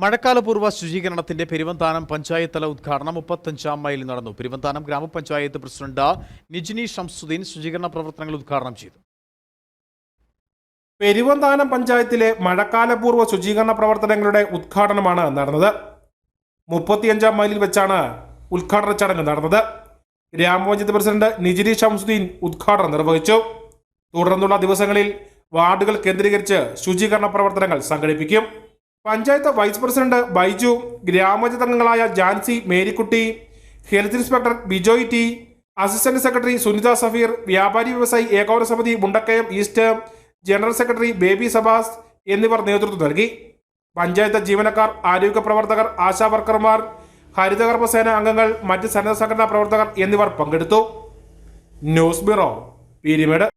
മഴക്കാലപൂർവ്വ ശുചീകരണത്തിന്റെ പെരുവന്താനം പഞ്ചായത്ത് തല ഉദ്ഘാടനം 35-ാം മൈലിൽ നടന്നു. പെരുവന്താനം ഗ്രാമപഞ്ചായത്ത് പ്രസിഡന്റ് നിജിനി ഷംസുദ്ദീൻ ശുചീകരണ പ്രവർത്തനങ്ങൾ ഉദ്ഘാടനം ചെയ്തു. പെരുവന്താനം പഞ്ചായത്തിലെ മഴക്കാലപൂർവ്വ ശുചീകരണ പ്രവർത്തനങ്ങളുടെ ഉദ്ഘാടനമാണ് നടന്നത്. 35-ാം മൈലിൽ വെച്ചാണ് ഉദ്ഘാടന ചടങ്ങ് നടന്നത്. ഗ്രാമപഞ്ചായത്ത് പ്രസിഡന്റ് നിജിനി ഷംസുദ്ദീൻ ഉദ്ഘാടനം നിർവഹിച്ചു. തുടർന്നുള്ള ദിവസങ്ങളിൽ വാർഡുകൾ കേന്ദ്രീകരിച്ച് ശുചീകരണ പ്രവർത്തനങ്ങൾ സംഘടിപ്പിക്കും. പഞ്ചായത്ത് വൈസ് പ്രസിഡന്റ് ബൈജു, ഗ്രാമപഞ്ചായത്ത് അംഗങ്ങളായ Jancy, Marykutty, health inspector Bijoy T, assistant secretary Sunitha Safeer, വ്യാപാരി വ്യവസായി ഏകോപന സമിതി Mundakkayam east general secretary Baby Sabas എന്നിവർ നേതൃത്വം നൽകി. പഞ്ചായത്ത് ജീവനക്കാർ, ആരോഗ്യ പ്രവർത്തകർ, ആശാ വർക്കർമാർ, ഹരിതകർമ്മസേന അംഗങ്ങൾ, മറ്റ് സന്നദ്ധ സംഘടനാ പ്രവർത്തകർ എന്നിവർ പങ്കെടുത്തു. News bureau, Peermade.